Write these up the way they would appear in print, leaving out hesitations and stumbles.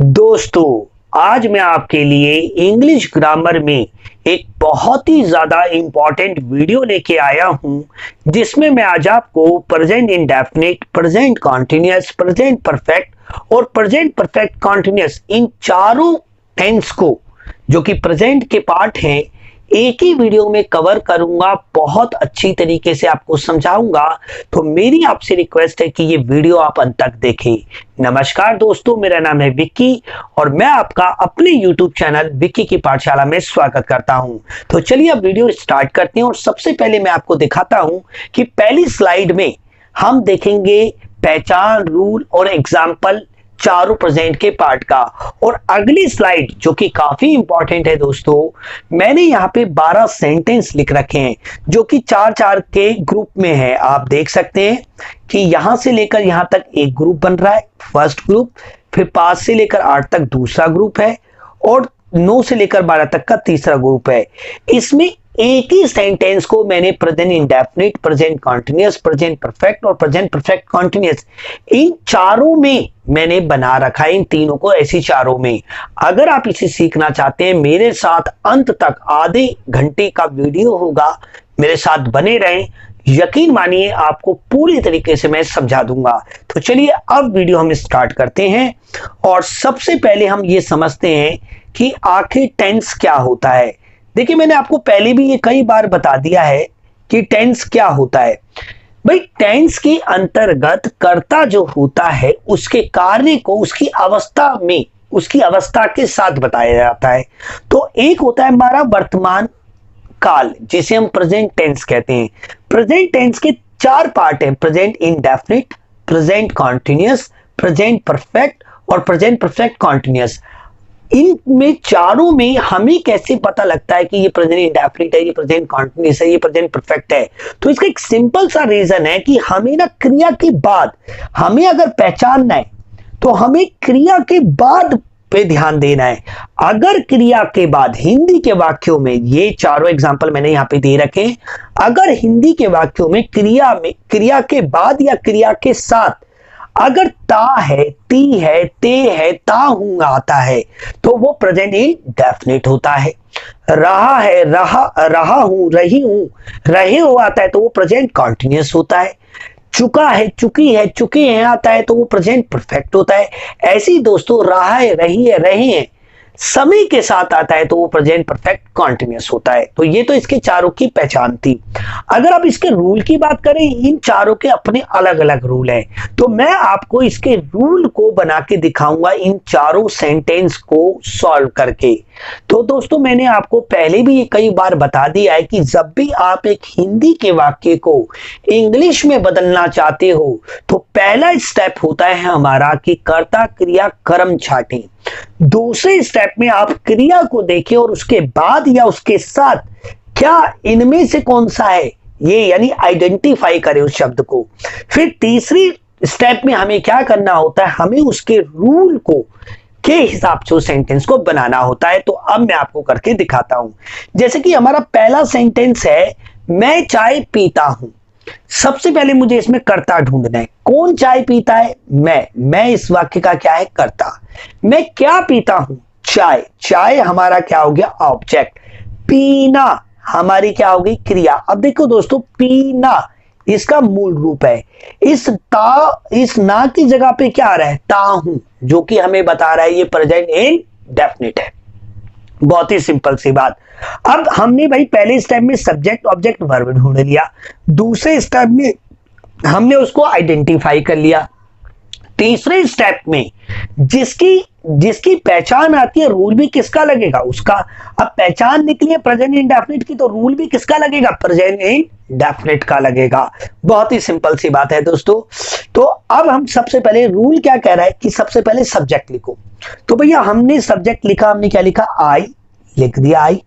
दोस्तों, आज मैं आपके लिए इंग्लिश ग्रामर में एक बहुत ही ज़्यादा इम्पॉर्टेंट वीडियो लेके आया हूं जिसमें मैं आज आपको present indefinite, present continuous, present perfect और प्रेजेंट परफेक्ट कॉन्टिन्यूअस इन चारों टेंस को जो कि प्रेजेंट के पार्ट हैं एक ही वीडियो में कवर करूंगा। बहुत अच्छी तरीके से आपको समझाऊंगा, तो मेरी आपसे रिक्वेस्ट है कि ये वीडियो आप अंत तक देखें। नमस्कार दोस्तों, मेरा नाम है विक्की और मैं आपका अपने YouTube चैनल विक्की की पाठशाला में स्वागत करता हूं। तो चलिए अब वीडियो स्टार्ट करते हैं और सबसे पहले मैं आपको दिखाता हूं कि पहली स्लाइड में हम देखेंगे पहचान, रूल और एग्जाम्पल चारों प्रेजेंट के पार्ट का। और अगली स्लाइड जो कि काफी इंपॉर्टेंट है दोस्तों, मैंने यहाँ पे 12 सेंटेंस लिख रखे हैं जो कि 4-4 के ग्रुप में है। आप देख सकते हैं कि यहां से लेकर यहां तक एक ग्रुप बन रहा है, फर्स्ट ग्रुप, फिर 5 से लेकर 8 तक दूसरा ग्रुप है और 9 से लेकर 12 तक का तीसरा ग्रुप है। इसमें एक ही सेंटेंस को मैंने present indefinite, present continuous, present perfect और प्रेजेंट परफेक्ट कॉन्टिन्यूअस इन चारों में मैंने बना रखा है, इन तीनों को ऐसी चारों में। अगर आप इसे सीखना चाहते हैं मेरे साथ अंत तक आधे घंटे का वीडियो होगा, मेरे साथ बने रहें, यकीन मानिए आपको पूरी तरीके से मैं समझा दूंगा। तो चलिए अब वीडियो हम स्टार्ट करते हैं और सबसे पहले हम ये समझते हैं कि आखिर टेंस क्या होता है। देखिए, मैंने आपको पहले भी ये कई बार बता दिया है कि टेंस क्या होता है। भाई, टेंस के अंतर्गत कर्ता जो होता है उसके कार्य को उसकी अवस्था में, उसकी अवस्था के साथ बताया जाता है। तो एक होता है हमारा वर्तमान काल जिसे हम प्रेजेंट टेंस कहते हैं। प्रेजेंट टेंस के 4 पार्ट हैं, present indefinite, present continuous, present perfect और प्रेजेंट परफेक्ट कॉन्टिन्यूअस। इनमें चारों में हमें कैसे पता लगता है कि ये प्रेजेंट इंडेफिनिट है, ये प्रेजेंट कॉन्टिन्यूअस है, ये प्रेजेंट परफेक्ट है? तो इसका एक सिंपल सा रीजन है कि हमें ना क्रिया के बाद, हमें अगर पहचानना है तो हमें क्रिया के बाद पे ध्यान देना है। अगर क्रिया के बाद हिंदी के वाक्यों में, ये चारों एग्जांपल मैंने यहां पे दे रखे हैं, अगर हिंदी के वाक्यों में क्रिया के बाद या क्रिया के साथ अगर ता है, ती है, ते है, ता हूं आता है तो वो प्रेजेंट इंडेफिनिट होता है। रहा है, रहा हूं, रही हूं, रहे हो आता है तो वो प्रेजेंट कॉन्टिन्यूअस होता है। चुका है, चुकी है, चुके हैं आता है तो वो प्रेजेंट परफेक्ट होता है। ऐसे ही दोस्तों, रहा है, रही है, रहे हैं समय के साथ आता है तो वो प्रेजेंट परफेक्ट कॉन्टिन्यूअस होता है। तो ये तो इसके चारों की पहचान थी। अगर आप इसके रूल की बात करें, इन चारों के अपने अलग अलग रूल हैं, तो मैं आपको इसके रूल को बना के दिखाऊंगा इन चारों सेंटेंस को सॉल्व करके। तो दोस्तों, मैंने आपको पहले भी ये कई बार बता दिया है कि जब भी आप एक हिंदी के वाक्य को इंग्लिश में बदलना चाहते हो तो पहला स्टेप होता है हमारा कि कर्ता क्रिया कर्म छाटें। दूसरे स्टेप में आप क्रिया को देखें और उसके बाद या उसके साथ क्या इनमें से कौन सा है ये, यानी आइडेंटिफाई करें उस शब्द को। फिर तीसरी स्टेप में हमें क्या करना होता है, हमें उसके रूल को के हिसाब से उस सेंटेंस को बनाना होता है। तो अब मैं आपको करके दिखाता हूं। जैसे कि हमारा पहला सेंटेंस है, मैं चाय पीता हूं। सबसे पहले मुझे इसमें कर्ता ढूंढना है। कौन चाय पीता है? मैं इस वाक्य का क्या है? कर्ता। मैं क्या पीता हूं? चाय। चाय हमारा क्या हो गया? ऑब्जेक्ट। पीना हमारी क्या हो गई? क्रिया। अब देखो दोस्तों, पीना इसका मूल रूप है। इस ना की जगह पे क्या आ रहा है? ता हूं, जो कि हमें बता रहा है ये प्रेजेंट इंडेफिनिट है। बहुत ही सिंपल सी बात। अब हमने भाई पहले स्टेप में सब्जेक्ट ऑब्जेक्ट वर्ब ढूंढ लिया, दूसरे स्टेप में हमने उसको आइडेंटिफाई कर लिया, तीसरे स्टेप में जिसकी पहचान आती है, रूल भी किसका लगेगा? उसका। अब पहचान निकली है प्रेजेंट इंडेफिनिट की तो रूल भी किसका लगेगा? प्रेजेंट इंडेफिनिट का लगेगा। बहुत ही सिंपल सी बात है दोस्तों। तो अब हम सबसे पहले, रूल क्या कह रहा है कि सबसे पहले सब्जेक्ट लिखो। तो भैया हमने सब्जेक्ट लिखा, हमने क्या लिखा? आई, लिख दिया आई।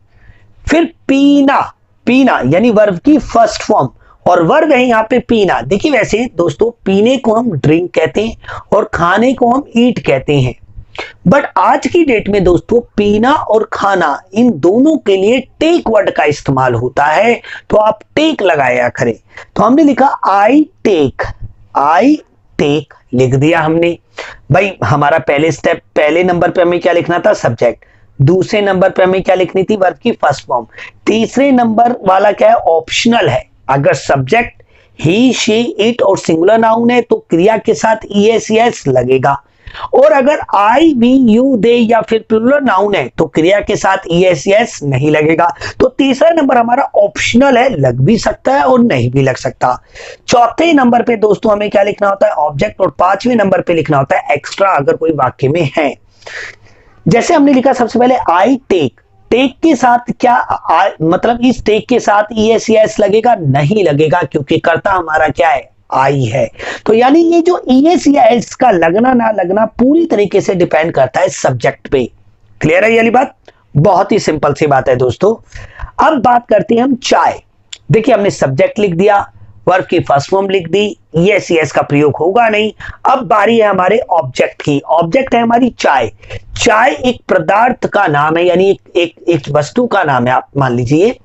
फिर पीना, पीना यानी वर्ब की फर्स्ट फॉर्म और वर्ब है यहाँ पे पीना। देखिए वैसे दोस्तों, पीने को हम ड्रिंक कहते हैं और खाने को हम ईट कहते हैं, बट आज की डेट में दोस्तों पीना और खाना इन दोनों के लिए टेक वर्ड का इस्तेमाल होता है, तो आप टेक लगाया करें। तो हमने लिखा आई टेक, आई टेक लिख दिया हमने। भाई हमारा पहले नंबर पे हमें क्या लिखना था, सब्जेक्ट। दूसरे नंबर पे हमें क्या लिखनी थी, वर्ब की फर्स्ट फॉर्म। तीसरे नंबर वाला क्या है, ऑप्शनल है। अगर सब्जेक्ट ही शी इट और सिंगुलर नाउन है तो क्रिया के साथ ईएस यस लगेगा, और अगर आई वी यू दे या फिर प्लूरल नाउन है तो क्रिया के साथ ईएस यस नहीं लगेगा। तो तीसरा नंबर हमारा ऑप्शनल है, लग भी सकता है और नहीं भी लग सकता। चौथे नंबर पे दोस्तों हमें क्या लिखना होता है, ऑब्जेक्ट, और पांचवें नंबर पे लिखना होता है एक्स्ट्रा अगर कोई वाक्य में है। जैसे हमने लिखा सबसे पहले आई टेक, टेक के साथ क्या मतलब इस टेक के साथ ईएस यस लगेगा, नहीं लगेगा, क्योंकि कर्ता हमारा क्या है, आई है। तो यानी ये जो ईएस या एस का लगना ना लगना पूरी तरीके से डिपेंड करता है सब्जेक्ट पे। क्लियर है ये वाली बात, बहुत ही सिंपल सी बात है दोस्तों। अब बात करते हैं हम चाय। देखिए हमने सब्जेक्ट लिख दिया, वर्ब की फर्स्ट फॉर्म लिख दी, यस यस का प्रयोग होगा नहीं। अब बारी है हमारे ऑब्जेक्ट की। ऑब्जेक्ट है हमारी चाय। चाय एक पदार्थ का नाम है, यानी एक वस्तु का नाम है, आप मान लीजिए।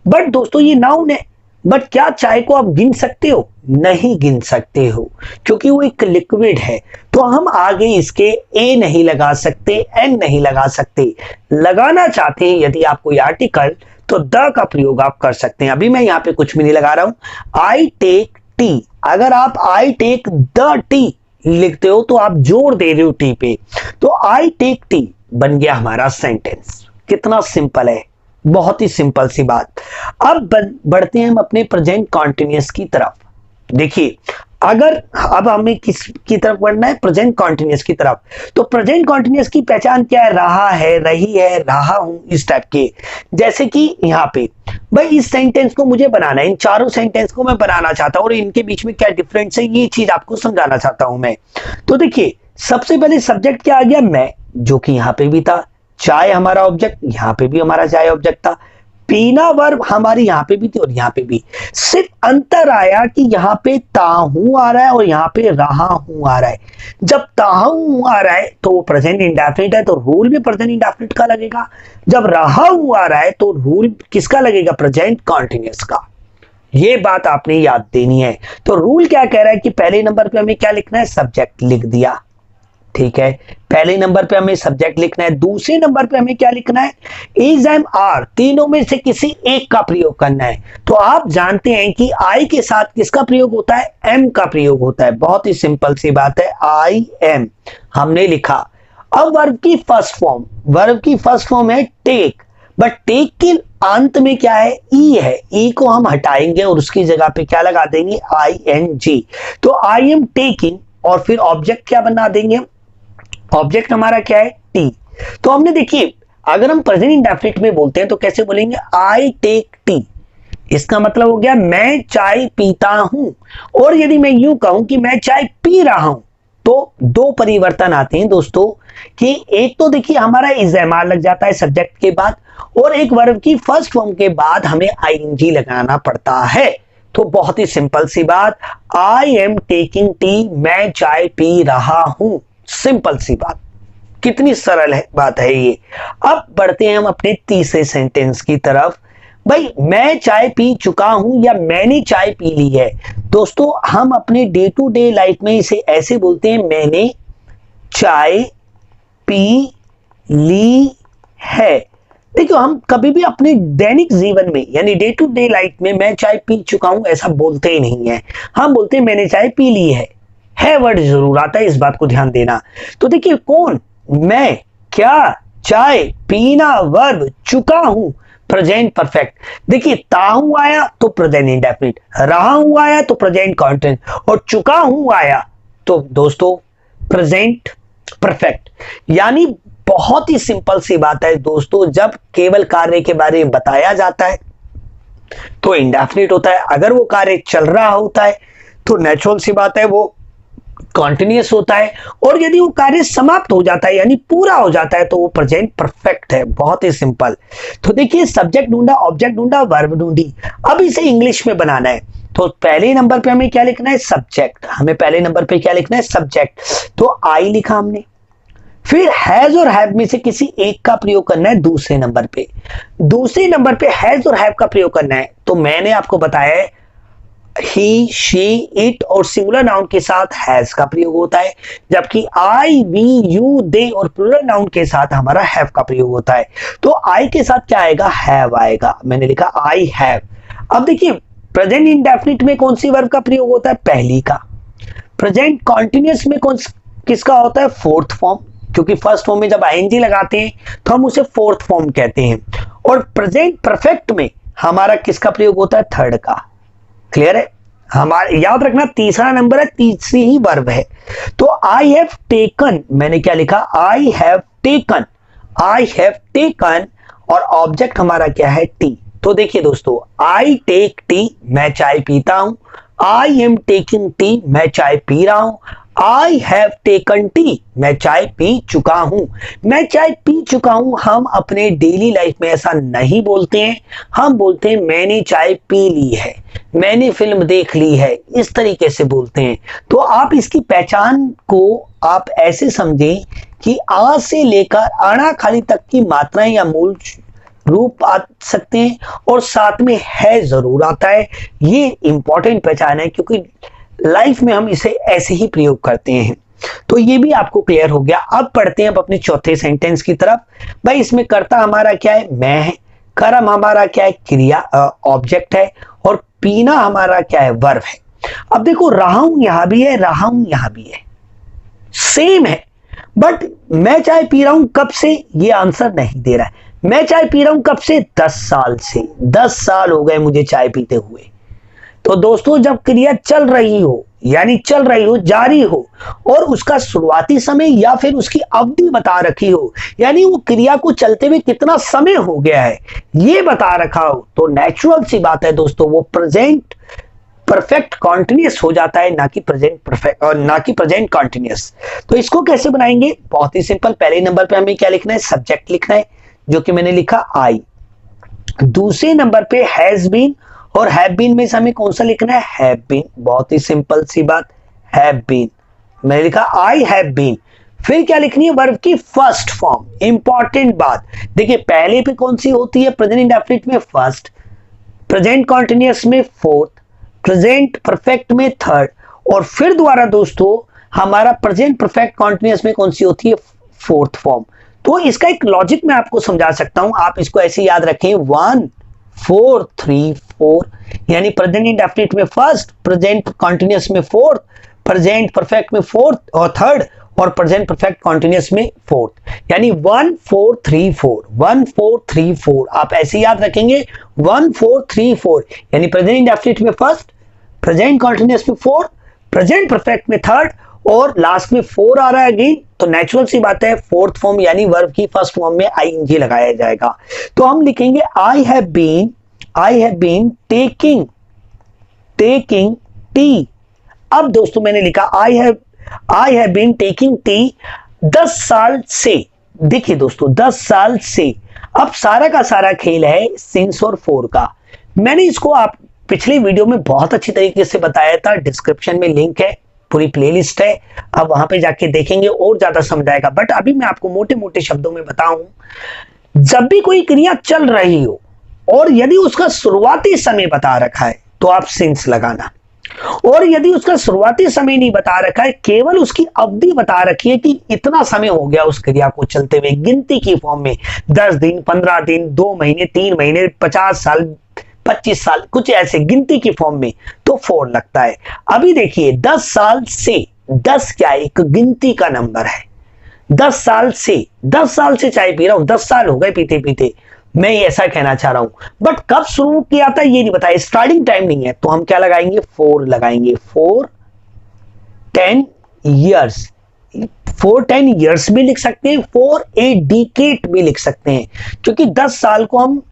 बट दोस्तों ये नाउन है, बट क्या चाय को आप गिन सकते हो, नहीं गिन सकते हो, क्योंकि वो एक लिक्विड है। तो हम आगे इसके ए नहीं लगा सकते, एन नहीं लगा सकते। लगाना चाहते हैं यदि आप कोई आर्टिकल, तो द का प्रयोग आप कर सकते हैं। अभी मैं यहां पे कुछ भी नहीं लगा रहा हूं। आई टेक टी, अगर आप आई टेक द टी लिखते हो तो आप जोर दे रहे हो टी पे। तो आई टेक टी बन गया हमारा सेंटेंस। कितना सिंपल है, बहुत ही सिंपल सी बात। अब बढ़ते हैं हम अपने प्रेजेंट कॉन्टिन्यूअस की तरफ। देखिए अगर अब हमें किसकी तरफ बढ़ना है, प्रेजेंट कॉन्टिन्यूअस की तरफ। तो प्रेजेंट कॉन्टिन्यूअस की पहचान क्या है, रहा है, रही है, रहा हूं, इस टाइप के। जैसे कि यहां पे भाई इस सेंटेंस को मुझे बनाना है, इन चारों सेंटेंस को मैं बनाना चाहता हूं और इनके बीच में क्या डिफरेंस है ये चीज आपको समझाना चाहता हूं मैं। तो देखिए सबसे पहले सब्जेक्ट क्या आ गया, मैं, जो कि यहां पे भी था। चाय हमारा ऑब्जेक्ट, यहां पे भी हमारा चाय ऑब्जेक्ट था। पीना वर्ब हमारी यहां पे भी थी और यहां पे भी। सिर्फ अंतर आया कि यहां पे ताहू आ रहा है और यहां पे रहा हूं आ रहा है। जब ताहू आ रहा है तो वो प्रेजेंट इंडेफिनिट है, तो रूल भी प्रेजेंट इंडेफिनिट का लगेगा। जब रहा हुआ आ रहा है तो रूल किसका लगेगा, प्रेजेंट कॉन्टिन्यूअस का। ये बात आपने याद देनी है। तो रूल क्या कह रहा है कि पहले नंबर पे हमें क्या लिखना है, सब्जेक्ट लिख दिया, ठीक है। पहले नंबर पे हमें सब्जेक्ट लिखना है। दूसरे नंबर पे हमें क्या लिखना है, इज एम आर, तीनों में से किसी एक का प्रयोग करना है। तो आप जानते हैं कि आई के साथ किसका प्रयोग होता है, एम का प्रयोग होता है। बहुत ही सिंपल सी बात है, आई एम हमने लिखा। अब वर्ब की फर्स्ट फॉर्म, वर्ब की फर्स्ट फॉर्म है टेक, बट टेक के अंत में क्या है, ई है। ई को हम हटाएंगे और उसकी जगह पे क्या लगा देंगे, आई एन जी। तो आई एम टेकिंग, और फिर ऑब्जेक्ट क्या बना देंगे, ऑब्जेक्ट हमारा क्या है, टी। तो हमने देखिए अगर हम प्रेजेंट इंडेफिनिट में बोलते हैं तो कैसे बोलेंगे, आई टेक टी। इसका मतलब हो गया मैं चाय पीता हूं। और यदि मैं यूं कहूं कि मैं चाय पी रहा हूं, तो दो परिवर्तन आते हैं दोस्तों, कि एक तो देखिए हमारा इज़ेमार लग जाता है सब्जेक्ट के बाद, और एक वर्ब की फर्स्ट फॉर्म के बाद हमें आईएनजी लगाना पड़ता है। तो बहुत ही सिंपल सी बात, आई एम टेकिंग टी, मैं चाय पी रहा हूं। सिंपल सी बात, कितनी सरल है बात है ये। अब बढ़ते हैं हम अपने तीसरे सेंटेंस की तरफ। भाई मैं चाय पी चुका हूं या मैंने चाय पी ली है। दोस्तों हम अपने डे टू डे लाइफ में इसे ऐसे बोलते हैं, मैंने चाय पी ली है। देखियो हम कभी भी अपने दैनिक जीवन में यानी डे टू डे लाइफ में मैं चाय पी चुका हूं ऐसा बोलते ही नहीं है। हम बोलते हैं मैंने चाय पी ली है वर्ड जरूर आता है, इस बात को ध्यान देना। तो देखिए कौन, मैं, क्या, चाय, पीना वर्ब, चुका हूं प्रेजेंट परफेक्ट। देखिए ताहू आया तो प्रेजेंट इंडेफिनिट, रहा हूं आया तो प्रेजेंट कॉन्टिन्यूअस, और चुका हूं आया तो दोस्तों प्रेजेंट परफेक्ट। यानी बहुत ही सिंपल सी बात है दोस्तों, जब केवल कार्य के बारे में बताया जाता है तो इंडेफिनिट होता है, अगर वो कार्य चल रहा होता है तो नेचुरल सी बात है वो कॉन्टिन्यूअस होता है, और यदि वो कार्य समाप्त हो जाता है यानी पूरा हो जाता है तो वो प्रेजेंट परफेक्ट है। बहुत ही सिंपल। तो देखिए सब्जेक्ट ढूंढा, ऑब्जेक्ट ढूंढा, वर्ब ढूंढी। अब इसे इंग्लिश में बनाना है तो पहले नंबर पे हमें क्या लिखना है, सब्जेक्ट। हमें पहले नंबर पे क्या लिखना है, सब्जेक्ट। तो आई लिखा हमने, फिर हैज और हैव में से किसी एक का प्रयोग करना है दूसरे नंबर पे। दूसरे नंबर पे हैज और हैव का प्रयोग करना है तो मैंने आपको बताया है ही, शी, इट और सिंगुलर नाउन के साथ हैज का प्रयोग होता है, जबकि आई, वी, यू, दे और प्लूरल नाउन के साथ हमारा हैव का प्रयोग होता है। तो आई के साथ क्या आएगा, हैव आएगा। मैंने लिखा आई हैव। अब देखिए प्रेजेंट इंडेफिनिट में कौन सी वर्ब का प्रयोग होता है, पहली का। प्रेजेंट कॉन्टिन्यूअस में किसका होता है, फोर्थ फॉर्म, क्योंकि फर्स्ट फॉर्म में जब आईएनजी लगाते हैं तो हम उसे फोर्थ फॉर्म कहते हैं। और प्रेजेंट परफेक्ट में हमारा किसका प्रयोग होता है, थर्ड का। क्लियर है, हमारे याद रखना तीसरा नंबर है, तीसरी ही वर्ब है। तो आई हैव टेकन, मैंने क्या लिखा, I have taken, I have taken और ऑब्जेक्ट हमारा क्या है, टी। तो देखिए दोस्तों, आई टेक टी, मैं चाय पीता हूं। आई एम टेकिंग टी, मैं चाय पी रहा हूं। आई हैव टेकन टी, मैं चाय पी चुका हूं। मैं चाय पी चुका हूं हम अपने डेली लाइफ में ऐसा नहीं बोलते हैं, हम बोलते हैं मैंने चाय पी ली है, मैंने फिल्म देख ली है, इस तरीके से बोलते हैं। तो आप इसकी पहचान को आप ऐसे समझें कि आ से लेकर अणा खाली तक की मात्राएं या मूल रूप आ सकते हैं और साथ में है जरूर आता है। ये इंपॉर्टेंट पहचान है क्योंकि लाइफ में हम इसे ऐसे ही प्रयोग करते हैं। तो ये भी आपको क्लियर हो गया। अब पढ़ते हैं अपने चौथे सेंटेंस की तरफ। भाई इसमें कर्ता हमारा क्या है, मैं है। कर्म हमारा क्या है, क्रिया, ऑब्जेक्ट है। और पीना हमारा क्या है, वर्ब है। अब देखो रहा हूं यहां भी है, रहा हूं यहां भी है, सेम है। बट मैं चाय पी रहा हूं कब से, ये आंसर नहीं दे रहा है। मैं चाय पी रहा हूं कब से, 10 साल से। 10 साल हो गए मुझे चाय पीते हुए। तो दोस्तों जब क्रिया चल रही हो, यानी चल रही हो, जारी हो, और उसका शुरुआती समय या फिर उसकी अवधि बता रखी हो, यानी वो क्रिया को चलते हुए कितना समय हो गया है ये बता रखा हो, तो नेचुरल सी बात है दोस्तों वो प्रेजेंट परफेक्ट कॉन्टिन्यूअस हो जाता है, ना कि प्रेजेंट परफेक्ट और ना कि प्रेजेंट कॉन्टिन्यूअस। तो इसको कैसे बनाएंगे, बहुत ही सिंपल। पहले नंबर पे हमें क्या लिखना है, सब्जेक्ट लिखना है, जो कि मैंने लिखा आई। दूसरे नंबर पे हैज बीन, और हैव बीन में से हमें कौन सा लिखना है, हैव बीन। बहुत ही सिंपल सी बात, हैव बीन। मैंने लिखा आई हैव बीन। फिर क्या लिखनी है, वर्ब की फर्स्ट फॉर्म। इंपॉर्टेंट बात देखिए, पहले पे कौन सी होती है, प्रेजेंट इंडेफिनिट में फर्स्ट, प्रेजेंट कॉन्टिन्यूअस में फोर्थ, प्रेजेंट परफेक्ट में थर्ड, और फिर दोबारा दोस्तों हमारा प्रेजेंट परफेक्ट कॉन्टिन्यूअस में कौन सी होती है, फोर्थ फॉर्म। तो इसका एक लॉजिक मैं आपको समझा सकता हूं, आप इसको ऐसे याद रखें, 1 4 3 4, यानी प्रेजेंट इंडेफिनिट में फर्स्ट, प्रेजेंट कॉन्टिन्यूअस में फोर्थ, प्रेजेंट परफेक्ट में फोर्थ और थर्ड, और प्रेजेंट परफेक्ट कॉन्टिन्यूअस में फोर्थ, यानी 1 4 3 4, 1 4 3 4। आप ऐसे याद रखेंगे 1 4 3 4, यानी प्रेजेंट इंडेफिनिट में फर्स्ट, प्रेजेंट कॉन्टिन्यूअस में फोर्थ, प्रेजेंट परफेक्ट में थर्ड, और लास्ट में 4 आ रहा है अगेन। तो नेचुरल सी बात है फोर्थ फॉर्म यानी वर्ब की फर्स्ट फॉर्म में आईएनजी लगाया जाएगा। तो हम लिखेंगे I have been taking tea. अब दोस्तों मैंने लिखा I have been taking tea 10 साल से। देखिए दोस्तों 10 साल से। अब सारा का सारा खेल है सिंस और फॉर का। मैंने इसको आप पिछले वीडियो में बहुत अच्छी तरीके से बताया था, डिस्क्रिप्शन में लिंक है, पूरी प्लेलिस्ट है, आप वहां पे जाके देखेंगे और ज्यादा समझ आएगा। बट अभी मैं आपको मोटे मोटे शब्दों में बताऊं, जब भी कोई क्रिया चल रही हो और यदि उसका शुरुआती समय बता रखा है तो आप सिंस लगाना, और यदि उसका शुरुआती समय नहीं बता रखा है, केवल उसकी अवधि बता रखी है कि इतना समय हो गया उस क्रिया को चलते हुए, गिनती की फॉर्म में 10 दिन, 15 दिन, 2 महीने, 3 महीने, 50 साल, 25 साल, कुछ ऐसे गिनती की फॉर्म में, तो 4 लगता है। अभी देखिए 10 साल से, 10 क्या है, एक गिनती का नंबर है। 10 साल से चाय पी रहा हूं, 10 साल हो गए पीते पीते, मैं ऐसा कहना चाह रहा हूं। बट कब शुरू किया था ये नहीं बताया, स्टार्टिंग टाइम नहीं है, तो हम क्या लगाएंगे, 4 लगाएंगे। 4 10 ईयर्स, 4 10 ईयर्स भी लिख सकते हैं, 4 a decade भी लिख सकते हैं, क्योंकि 10 साल को हम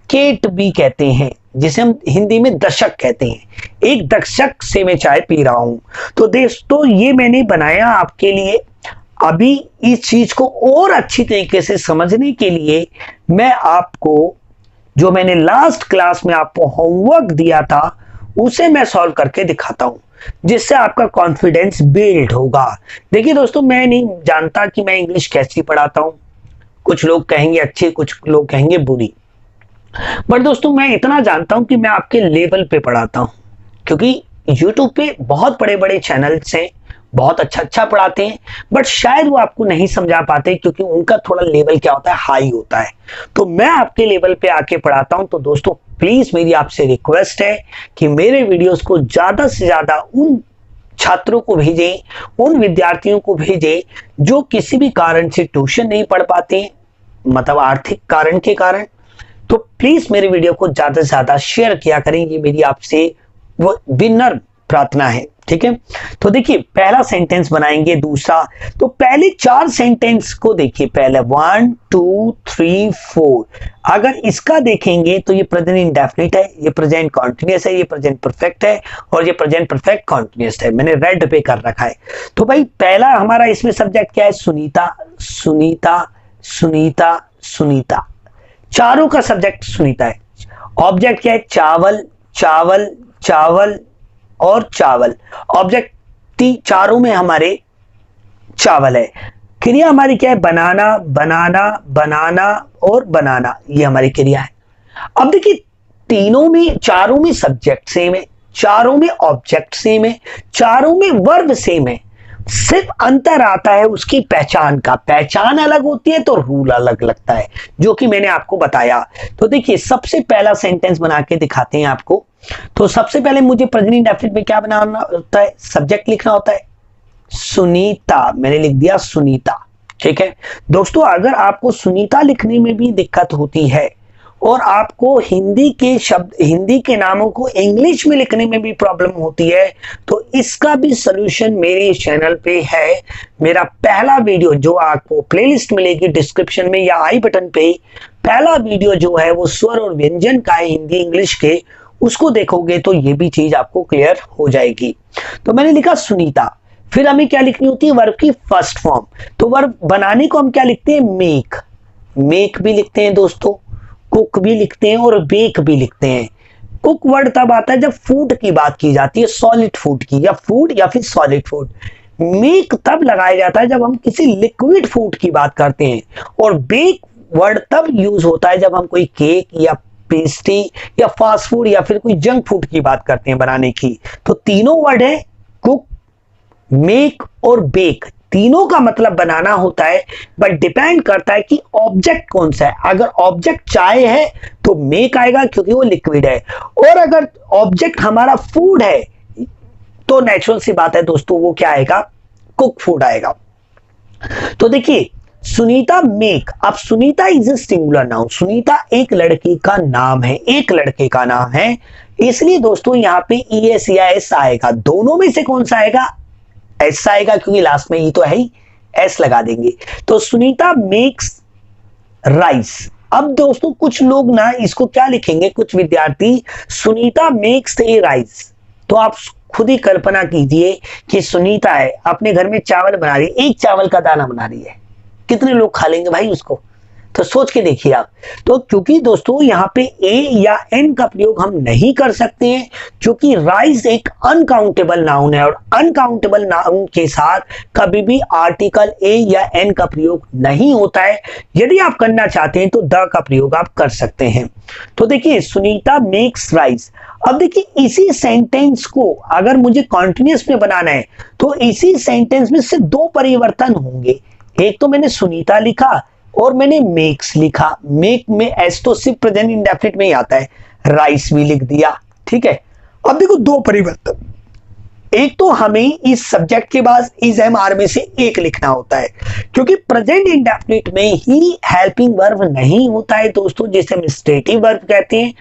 केट भी कहते हैं, जिसे हम हिंदी में दशक कहते हैं। एक दशक से मैं चाय पी रहा हूं। तो दोस्तों ये मैंने बनाया आपके लिए। अभी इस चीज को और अच्छी तरीके से समझने के लिए मैं आपको जो मैंने लास्ट क्लास में आपको होमवर्क दिया था उसे मैं सॉल्व करके दिखाता हूं, जिससे आपका कॉन्फिडेंस बिल्ड होगा। देखिए दोस्तों, मैं नहीं जानता कि मैं इंग्लिश कैसी पढ़ाता हूं, कुछ लोग कहेंगे अच्छी, कुछ लोग कहेंगे बुरी। बट दोस्तों मैं इतना जानता हूं कि मैं आपके लेवल पे पढ़ाता हूं, क्योंकि YouTube पे बहुत बड़े बड़े चैनल्स हैं, बहुत अच्छा अच्छा पढ़ाते हैं, बट शायद वो आपको नहीं समझा पाते क्योंकि उनका थोड़ा लेवल क्या होता है, हाई होता है। तो मैं आपके लेवल पे आके पढ़ाता हूं। तो दोस्तों प्लीज मेरी आपसे रिक्वेस्ट है कि मेरे वीडियोस को ज्यादा से ज्यादा उन छात्रों को भेजें, उन विद्यार्थियों को भेजें जो किसी भी कारण से ट्यूशन नहीं पढ़ पाते, मतलब आर्थिक कारण के कारण। तो प्लीज मेरे वीडियो को ज्यादा से ज्यादा शेयर किया करें, ये मेरी आपसे वो विनर प्रार्थना है, ठीक है। तो देखिए पहला सेंटेंस बनाएंगे, दूसरा, तो पहले 4 सेंटेंस को देखिए, पहले 1 2 3 4। अगर इसका देखेंगे तो ये प्रेजेंट इंडेफिनिट है, ये प्रेजेंट कॉन्टिन्यूअस है, ये प्रेजेंट परफेक्ट है और ये प्रेजेंट परफेक्ट कॉन्टिन्यूअस है। मैंने रेड पे कर रखा है। तो भाई पहला हमारा इसमें सब्जेक्ट क्या है, सुनीता, सुनीता, सुनीता, सुनीता, चारों का सब्जेक्ट सुनीता है। ऑब्जेक्ट क्या है, चावल, चावल, चावल और चावल। ऑब्जेक्ट चारों में हमारे चावल है। क्रिया हमारी क्या है, बनाना, बनाना, बनाना और बनाना, ये हमारी क्रिया है। अब देखिए तीनों में, चारों में सब्जेक्ट सेम है, चारों में ऑब्जेक्ट सेम है, चारों में वर्ब सेम है। सिर्फ अंतर आता है उसकी पहचान का, पहचान अलग होती है तो रूल अलग लगता है, जो कि मैंने आपको बताया। तो देखिए सबसे पहला सेंटेंस बना के दिखाते हैं आपको। तो सबसे पहले मुझे प्रेजेंट इंडेफिनिट में क्या बनाना होता है, सब्जेक्ट लिखना होता है, सुनीता, मैंने लिख दिया सुनीता, ठीक है। दोस्तों अगर आपको सुनीता लिखने में भी दिक्कत होती है और आपको हिंदी के शब्द, हिंदी के नामों को इंग्लिश में लिखने में भी प्रॉब्लम होती है, तो इसका भी सलूशन मेरे चैनल पे है। मेरा पहला वीडियो जो आपको प्लेलिस्ट मिलेगी डिस्क्रिप्शन में या आई बटन पे, पहला वीडियो जो है वो स्वर और व्यंजन का है, हिंदी इंग्लिश के, उसको देखोगे तो ये भी चीज आपको क्लियर हो जाएगी। तो मैंने लिखा सुनीता। फिर हमें क्या लिखनी होती है, वर्ब की फर्स्ट फॉर्म। तो वर्ब बनाने को हम क्या लिखते हैं, मेक, मेक भी लिखते हैं दोस्तों, कुक भी लिखते हैं और बेक भी लिखते हैं। कुक वर्ड तब आता है जब फूड की बात की जाती है, सॉलिड फूड की, या फूड या फिर सॉलिड फूड। मेक तब लगाया जाता है जब हम किसी लिक्विड फूड की बात करते हैं, और बेक वर्ड तब यूज होता है जब हम कोई केक या पेस्ट्री या फास्ट फूड या फिर कोई जंक फूड की बात करते हैं बनाने की। तो तीनों वर्ड है, कुक, मेक और बेक, तीनों का मतलब बनाना होता है, बट डिपेंड करता है कि ऑब्जेक्ट कौन सा है। अगर ऑब्जेक्ट चाय है तो मेक आएगा क्योंकि वो लिक्विड है, और अगर ऑब्जेक्ट हमारा फूड है तो नेचुरल सी बात है दोस्तों, वो क्या आएगा, कुक फूड आएगा। तो देखिए सुनीता मेक, अब Sunita is a singular noun, Sunita एक लड़की का नाम है, एक लड़के का नाम है, इसलिए दोस्तों यहाँ पे ES या S आएगा। दोनों में से कौन सा आएगा, S आएगा, क्योंकि लास्ट में ये तो है ही, S लगा देंगे। तो सुनीता मेक्स राइस। अब दोस्तों कुछ लोग ना इसको क्या लिखेंगे, कुछ विद्यार्थी सुनीता मेक्स ए राइस। तो आप खुद ही कल्पना कीजिए कि सुनीता है, अपने घर में चावल बना रही है, एक चावल का दाना बना रही है, कितने लोग खा लेंगे भाई उसको, तो सोच के देखिए आप। तो क्योंकि दोस्तों यहाँ पे ए या एन का प्रयोग हम नहीं कर सकते हैं, क्योंकि राइस एक अनकाउंटेबल नाउन है, और अनकाउंटेबल नाउन के साथ कभी भी आर्टिकल ए या एन का प्रयोग नहीं होता है। यदि आप करना चाहते हैं तो द का प्रयोग आप कर सकते हैं। तो देखिए सुनीता मेक्स राइस। अब देखिए इसी सेंटेंस को अगर मुझे कॉन्टिन्यूअस में बनाना है तो इसी सेंटेंस में सिर्फ 2 परिवर्तन होंगे। एक तो मैंने सुनीता लिखा और मैंने मेक्स लिखा, मेक में एस तो सिर्फ प्रेजेंट इंडेफिनिट में ही आता है, राइस भी लिख दिया, ठीक है। अब देखो 2 परिवर्तन, एक तो हमें इस सब्जेक्ट के बाद इज एम आर में से एक लिखना होता है, क्योंकि प्रेजेंट इंडेफिनिट में ही हेल्पिंग वर्ब नहीं होता है दोस्तों, जिसे हम स्टेटिव वर्ब कहते हैं।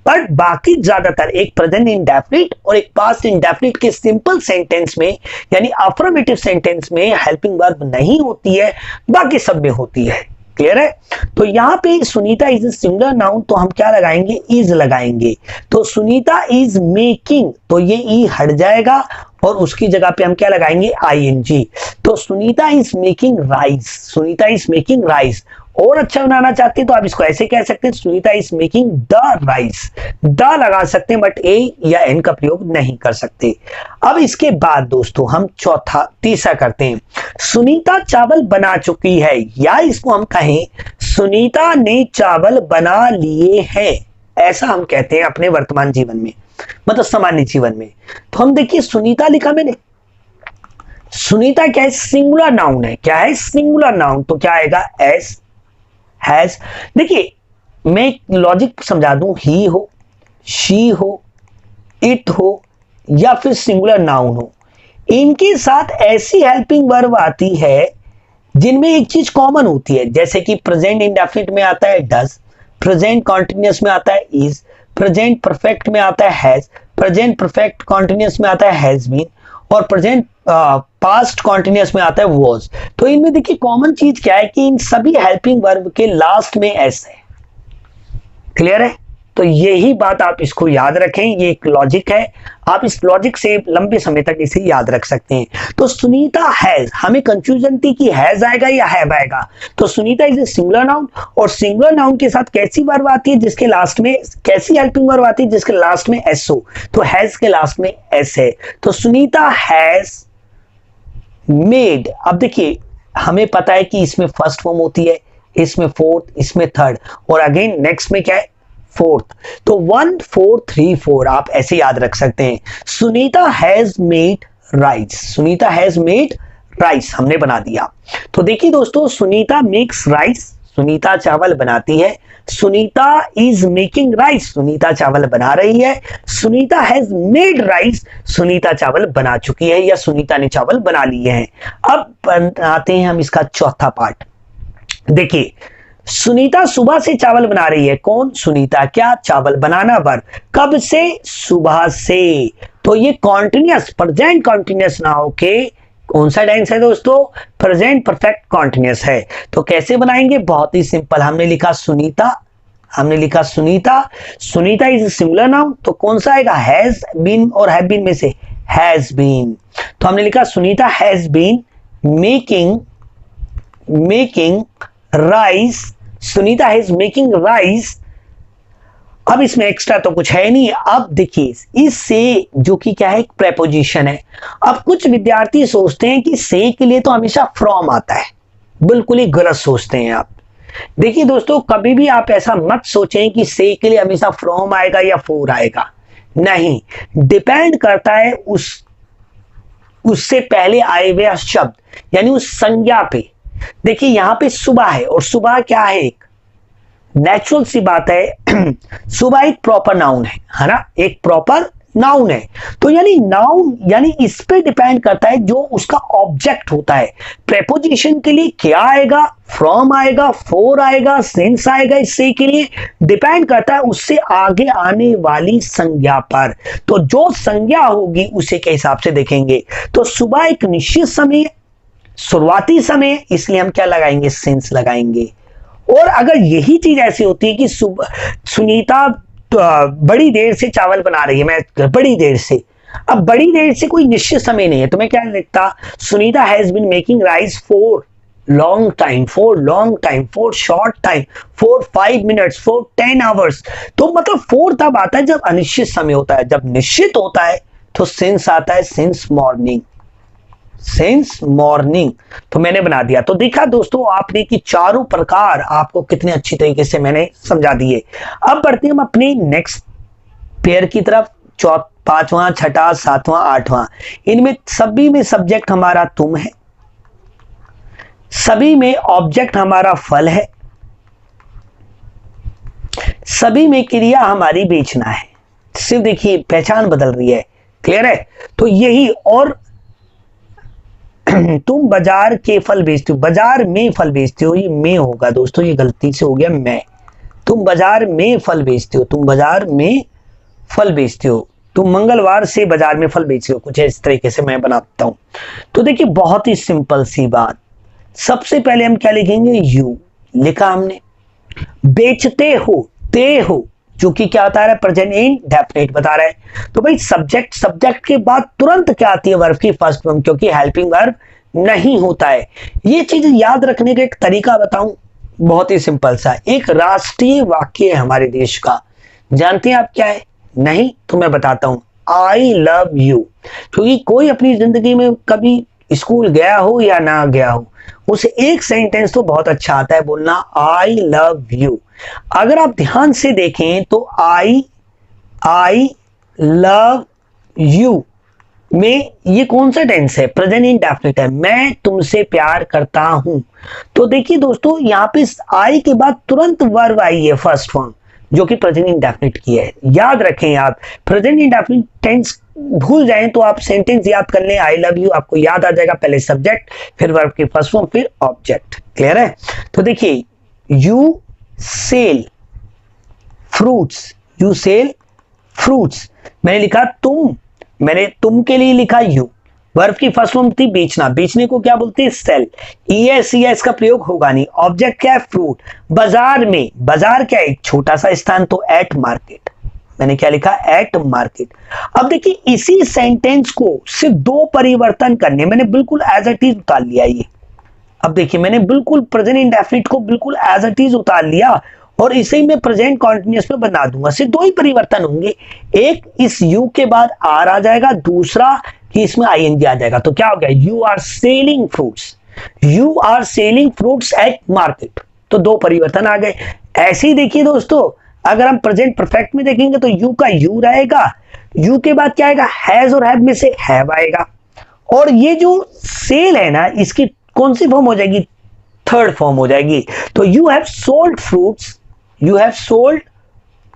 बट बाकी ज्यादातर एक प्रेजेंट इंडेफिनिट और एक पास्ट इंडेफिनिट के सिंपल सेंटेंस में, यानी अफर्मेटिव सेंटेंस में हेल्पिंग वर्ब नहीं होती है, बाकी सब में होती है। क्लियर है। तो यहाँ पे Sunita is a singular noun, तो हम क्या लगाएंगे, इज लगाएंगे। तो सुनीता इज मेकिंग, तो ये ई हट जाएगा और उसकी जगह पे हम क्या लगाएंगे, ING। तो Sunita is making rice, Sunita is making rice. और अच्छा बनाना चाहते हैं तो आप इसको ऐसे कह सकते हैं, Sunita is making the rice, the लगा सकते हैं, बट ए या एन का प्रयोग नहीं कर सकते। अब इसके बाद दोस्तों हम तीसरा करते हैं, सुनीता चावल बना चुकी है, या इसको हम कहें सुनीता ने चावल बना लिए हैं। ऐसा हम कहते हैं अपने वर्तमान जीवन में, मतलब सामान्य जीवन में। तो हम देखिए सुनीता लिखा मैंने, सुनीता क्या है, सिंगुलर नाउन है। क्या है, सिंगुलर नाउन, तो क्या आएगा, एस, हैज। देखिए मैं एक लॉजिक समझा दूं, ही हो, शी हो, इट हो, या फिर सिंगुलर नाउन हो, इनके साथ ऐसी हेल्पिंग वर्ब आती है जिनमें एक चीज कॉमन होती है। जैसे कि प्रेजेंट इंडेफिनिट में आता है डज, प्रेजेंट कॉन्टिन्यूअस में आता है इज, प्रेजेंट परफेक्ट में आता है हैज, प्रेजेंट परफेक्ट कॉन्टिन्यूअस में आता है हैज बीन, और प्रेजेंट पास्ट कॉन्टिन्यूअस में आता है वाज। तो इनमें देखिए कॉमन चीज क्या है कि इन सभी हेल्पिंग वर्ब के लास्ट में एस है। क्लियर है? तो यही बात आप इसको याद रखें, ये एक लॉजिक है, आप इस लॉजिक से लंबे समय तक इसे याद रख सकते हैं। तो सुनीता हैज, हमें कंफ्यूजन थी कि हैज आएगा या हैव आएगा। तो Sunita is a singular noun, और सिंगुलर नाउन के साथ कैसी वर्ब आती है जिसके लास्ट में, कैसी हेल्पिंग वर्ब आती है जिसके लास्ट में एस हो, तो हैज के लास्ट में एस है। तो सुनीता हैज मेड। अब देखिए हमें पता है कि इसमें फर्स्ट फॉर्म होती है, इसमें फोर्थ, इसमें थर्ड, और अगेन नेक्स्ट में क्या है, फोर्थ। तो 1 4 3 4 आप ऐसे याद रख सकते हैं। Sunita has made rice, Sunita has made rice हमने बना दिया। तो देखिए दोस्तों, सुनीता मेक्स राइस, सुनीता चावल बनाती है, Sunita is making rice, Sunita चावल बना रही है, Sunita has made rice, Sunita चावल बना चुकी है या सुनीता ने चावल बना लिए हैं। अब बनाते हैं हम इसका चौथा पार्ट। देखिए सुनीता सुबह से चावल बना रही है, कौन, सुनीता। क्या, चावल बनाना वर्ब, कब से, सुबह से। तो ये कॉन्टिन्यूअस, प्रेजेंट कॉन्टिन्यूअस ना होके कौन सा टेंस है दोस्तों, प्रेजेंट परफेक्ट कॉन्टिन्यूअस है। तो कैसे बनाएंगे, बहुत ही सिंपल, हमने लिखा सुनीता, हमने लिखा Sunita, Sunita is singular noun, तो कौन सा आएगा, हैज बीन, और हैव बीन में से हैज बीन। तो हमने लिखा Sunita has been making rice, Sunita is making rice. अब इसमें एक्स्ट्रा तो कुछ है नहीं। अब देखिए इससे, जो कि क्या है, एक प्रेपोजिशन है। अब कुछ विद्यार्थी सोचते हैं कि से के लिए तो हमेशा फ्रॉम आता है, बिल्कुल ही गलत सोचते हैं आप। देखिए दोस्तों, कभी भी आप ऐसा मत सोचें कि से के लिए हमेशा फ्रॉम आएगा या फोर आएगा, नहीं, डिपेंड करता है उससे पहले आए हुए शब्द, यानी उस संज्ञा पे। देखिए यहां पे सुबह है, और सुबह क्या है, एक नेचुरल सी बात है सुबह एक प्रॉपर नाउन है ना, एक प्रॉपर नाउन है। तो यानी नाउन, यानी इस पे डिपेंड करता है जो उसका ऑब्जेक्ट होता है। प्रेपोजिशन के लिए क्या आएगा, फ्रॉम आएगा, फोर आएगा, सिंस आएगा, इससे के लिए डिपेंड करता है उससे आगे आने वाली संज्ञा पर। तो जो संज्ञा होगी उसे के हिसाब से देखेंगे। तो सुबह एक निश्चित समय, शुरुआती समय, इसलिए हम क्या लगाएंगे, सिंस लगाएंगे। और अगर यही चीज ऐसी होती है कि सुनीता बड़ी देर से चावल बना रही है, मैं बड़ी देर से, अब बड़ी देर से कोई निश्चित समय नहीं है, तो मैं क्या लिखता, Sunita has been making rice for long time, for long time, for short time, for 5 minutes, for 10 hours. तो मतलब फोर तब आता है जब अनिश्चित समय होता है, जब निश्चित होता है तो सिंस आता है, सिंस मॉर्निंग, सिंस मॉर्निंग। तो मैंने बना दिया। तो देखा दोस्तों आपने कि चारों प्रकार आपको कितने अच्छी तरीके से मैंने समझा दिए। अब बढ़ते हैं हम अपने नेक्स्ट पेयर की तरफ, पांचवा, छठा, सातवां, आठवां। इनमें सभी में सब्जेक्ट हमारा तुम है, सभी में ऑब्जेक्ट हमारा फल है, सभी में क्रिया हमारी बेचना है। सिर्फ देखिए पहचान बदल रही है, क्लियर है। तो यही, और तुम बाजार के फल बेचते हो, बाजार में फल बेचते हो, ये में होगा दोस्तों, ये गलती से हो गया मैं। तुम बाजार में फल बेचते हो, तुम बाजार में फल बेचते हो, तुम मंगलवार से बाजार में फल बेचते हो, कुछ इस तरीके से मैं बनाता हूं। तो देखिए बहुत ही सिंपल सी बात, सबसे पहले हम क्या लिखेंगे, यू लिखा हमने, बेचते हो, ते हो, जो कि क्या बता रहा है, प्रेजेंट इंडेफिनिट बता रहा है। तो भाई सब्जेक्ट, सब्जेक्ट के बाद तुरंत क्या आती है, वर्ब की फर्स्ट फॉर्म, क्योंकि हेल्पिंग वर्ब नहीं होता है। ये चीज याद रखने का एक तरीका बताऊं, बहुत ही सिंपल सा, एक राष्ट्रीय वाक्य है हमारे देश का, जानते हैं आप क्या है, नहीं तो मैं बताता हूं, आई लव यू। क्योंकि कोई अपनी जिंदगी में कभी स्कूल गया हो या ना गया हो, उसे एक सेंटेंस तो बहुत अच्छा आता है बोलना, आई लव यू। अगर आप ध्यान से देखें तो आई लव यू में ये कौन सा टेंस है? प्रेजेंट इंडेफिनिट है, मैं तुमसे प्यार करता हूं। तो देखिए दोस्तों, यहां पे आई के बाद तुरंत वर्ब आई है फर्स्ट फॉर्म, जो कि प्रेजेंट इंडेफिनिट की है। याद रखें आप, प्रेजेंट इंडेफिनिट टेंस भूल जाएं तो आप सेंटेंस याद कर लें, आई लव यू आपको याद आ जाएगा, पहले सब्जेक्ट फिर वर्ब की फर्स्ट फॉर्म फिर ऑब्जेक्ट। क्लियर है? तो देखिए, you sell fruits, you sell fruits, मैंने लिखा तुम, मैंने तुम के लिए लिखा यू, वर्ब की फर्स्ट फॉर्म थी बेचना, बेचने को क्या बोलते हैं? सेल। ईएस का प्रयोग होगा नहीं। ऑब्जेक्ट क्या है? फ्रूट। बाजार में, बाजार क्या है? एक छोटा सा स्थान, तो एट मार्केट, मैंने क्या लिखा? Eight market. अब देखिए, इसी सेंटेंस को सिर्फ दो परिवर्तन करने, मैंने बिल्कुल एज इट इज उतार लिया ये। अब देखिए, मैंने बिल्कुल प्रेजेंट इंडेफिनिट को बिल्कुल एज इट इज उतार लिया और इसे ही मैं प्रेजेंट कॉन्टिन्यूअस में बना दूंगा। सिर्फ दो ही परिवर्तन होंगे, एक इस यू के बाद आर आ जाएगा, दूसरा कि इसमें आईएनजी आ जाएगा। तो क्या हो गया? You are selling fruits, you are selling fruits at market. तो दो परिवर्तन आ गए। ऐसे ही देखिए दोस्तों, अगर हम प्रेजेंट परफेक्ट में देखेंगे तो यू का यू रहेगा, यू के बाद क्या आएगा? हैज और हैव में से हैव आएगा, और ये जो सेल है ना, इसकी कौन सी फॉर्म हो जाएगी? थर्ड फॉर्म हो जाएगी। तो you have sold fruits, you have sold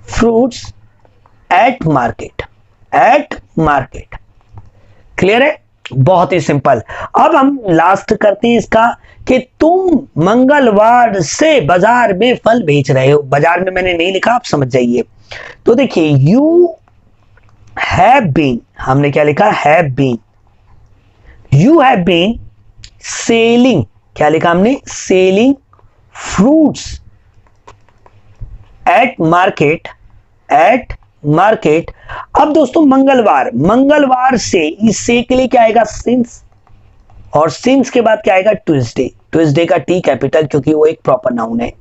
fruits at market, at market। Clear है? बहुत ही सिंपल। अब हम लास्ट करते हैं इसका कि तुम मंगलवार से बाजार में फल बेच रहे हो। बाजार में मैंने नहीं लिखा, आप समझ जाइए। तो देखिए, you have been, हमने क्या लिखा? have been, you have been selling, क्या लिखा हमने? selling fruits eight market, eight market. अब दोस्तों, मंगलवार, मंगलवार से, इस से के लिए क्या आएगा? सिंस, और सिंस के बाद क्या आएगा? ट्यूसडे, ट्यूसडे का टी कैपिटल, क्योंकि वो एक प्रॉपर नाउन है।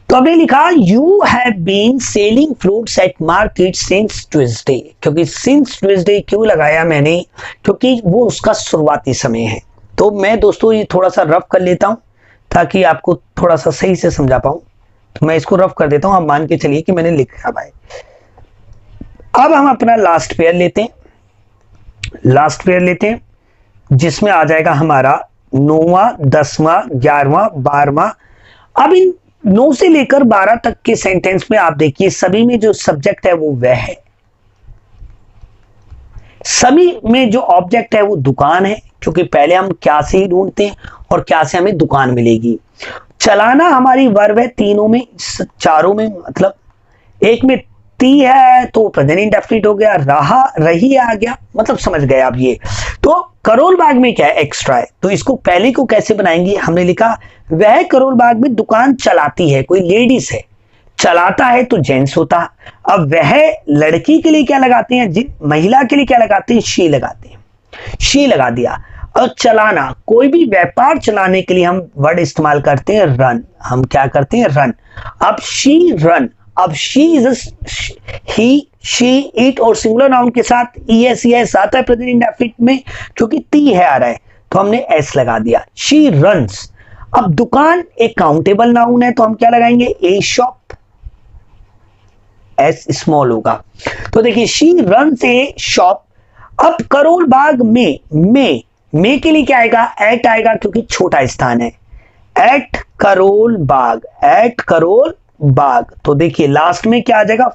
तो हमने लिखा you have been selling fruits at market since Tuesday. क्योंकि सिंस ट्यूसडे क्यों लगाया मैंने? क्योंकि वो उसका शुरुआती समय है। तो मैं दोस्तों ये थोड़ा सा रफ कर लेता हूं ताकि आपको थोड़ा सा सही से समझा पाऊं। तो मैं इसको रफ कर देता हूं, आप मान के चलिए कि मैंने लिखा भाई। अब हम अपना लास्ट पेयर लेते हैं, लास्ट पेयर लेते हैं, जिसमें आ जाएगा हमारा 9वां, 10वां, 11वां, 12वां। अब इन 9 से लेकर 12 तक के सेंटेंस में आप देखिए, सभी में जो सब्जेक्ट है वो वह है, सभी में जो ऑब्जेक्ट है वो दुकान है, क्योंकि पहले हम क्या से ही ढूंढते हैं और क्या से हमें दुकान मिलेगी। चलाना हमारी वर्ब है तीनों में, चारों में, मतलब एक में ती है तो प्रेजेंट इंडेफिनिट हो गया, रहा, रही आ गया, मतलब समझ गए आप ये। तो करोल बाग में क्या है? एक्स्ट्रा है। तो इसको पहले को कैसे बनाएंगे? हमने लिखा वह करोल बाग में दुकान चलाती है, कोई लेडीज है, चलाता है तो जेंट्स होता। अब वह लड़की के लिए क्या लगाते हैं? महिला के लिए क्या लगाते हैं? शी लगाते हैं, शी लगा दिया। और चलाना, कोई भी व्यापार चलाने के लिए हम वर्ड इस्तेमाल करते हैं रन, हम क्या करते हैं? रन। अब शी रन, अब she is he, she, it और सिंगुलर नाउन के साथ ईएस आता है प्रेजेंट इंडेफिनिट में, क्योंकि ती है आ रहा है तो हमने एस लगा दिया। She runs. अब दुकान एक काउंटेबल नाउन है तो हम क्या लगाएंगे? ए शॉप, एस स्मॉल होगा। तो देखिए, शी रन्स ए शॉप। अब करोल बाग में के लिए क्या आएगा? एट आएगा, क्योंकि छोटा स्थान है। एट करोल बाग, एट करोल बाग। तो देखिए लास्ट में क्या आ जाएगा?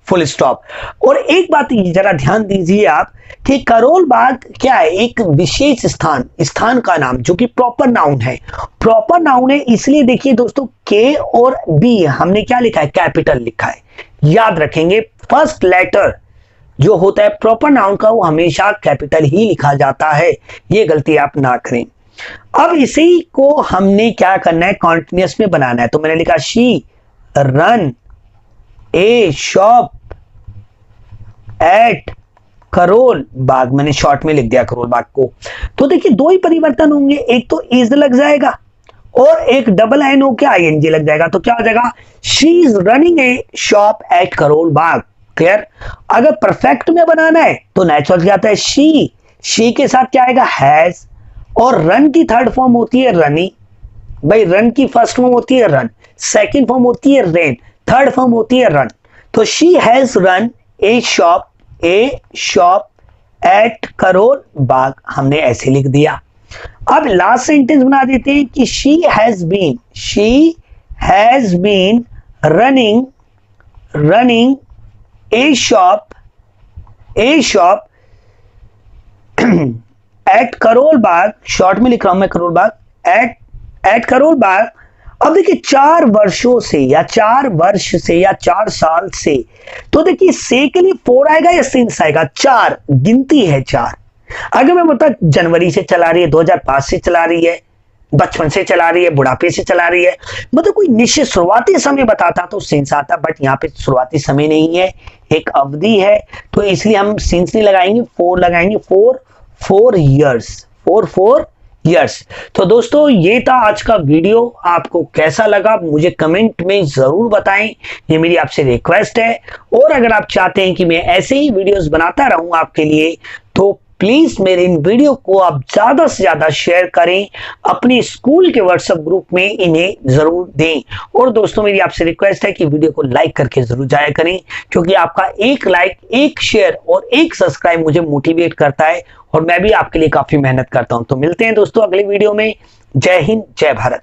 Full stop. और एक बात जरा ध्यान दीजिए आप कि करोल बाग क्या है? एक विशेष स्थान, स्थान का नाम, जो कि प्रॉपर नाउन है। प्रॉपर नाउन है इसलिए देखिए दोस्तों, के और बी हमने क्या लिखा है? कैपिटल लिखा है। याद रखेंगे, फर्स्ट लेटर जो होता है प्रॉपर नाउन का वो हमेशा कैपिटल ही लिखा जाता है, ये गलती आप ना करें। अब इसी को हमने क्या करना है? कॉन्टिन्यूअस में बनाना है। तो मैंने लिखा she run a shop at Karol Bagh, मैंने शॉर्ट में लिख दिया करोल बाग को। तो देखिए दो ही परिवर्तन होंगे, एक तो इज लग जाएगा और एक डबल एन हो के आईएनजी लग जाएगा। तो क्या हो जाएगा? She is running a shop at Karol Bagh. Clear? अगर परफेक्ट में बनाना है तो नेचुरल क्या आता है? शी के साथ क्या आएगा? हैज, और रन की थर्ड फॉर्म होती है रनी। भाई रन की फर्स्ट फॉर्म होती है रन, सेकंड फॉर्म होती है रेन, थर्ड फॉर्म होती है रन। तो she has run a shop at Karol Bagh, हमने ऐसे लिख दिया। अब लास्ट सेंटेंस बना देते हैं कि she has been running a shop at Karol Bagh, short में लिख रहा हूं मैं करोल बाग, एट करोल बाग। अब देखिए 4 वर्षों से या 4 वर्ष से या 4 साल से, तो देखिए से के लिए 4 आएगा या सिंस आएगा, 4 गिनती है 4। अगर मैं बता जनवरी से चला रही है, 2005 से चला रही है, बचपन से चला रही है, बुढ़ापे से चला रही है, मतलब कोई निश्चित शुरुआती समय बताता तो सिंस आता, बट यहाँ पे शुरुआती समय नहीं है, एक अवधि है, तो इसलिए हम सिंस नहीं लगाएंगे, 4 लगाएंगे, 4 इयर्स। तो दोस्तों ये था आज का वीडियो, आपको कैसा लगा मुझे कमेंट में जरूर बताएं, ये मेरी आपसे रिक्वेस्ट है। और अगर आप चाहते हैं कि मैं ऐसे ही वीडियोस बनाता रहूं आपके लिए, तो प्लीज मेरे इन वीडियो को आप ज्यादा से ज्यादा शेयर करें, अपने स्कूल के व्हाट्सएप ग्रुप में इन्हें जरूर दें। और दोस्तों मेरी आपसे रिक्वेस्ट है कि वीडियो को लाइक करके जरूर जाया करें, क्योंकि आपका एक लाइक, एक शेयर और एक सब्सक्राइब मुझे मोटिवेट करता है, और मैं भी आपके लिए काफी मेहनत करता हूं। तो मिलते हैं दोस्तों अगले वीडियो में। जय हिंद, जय भारत।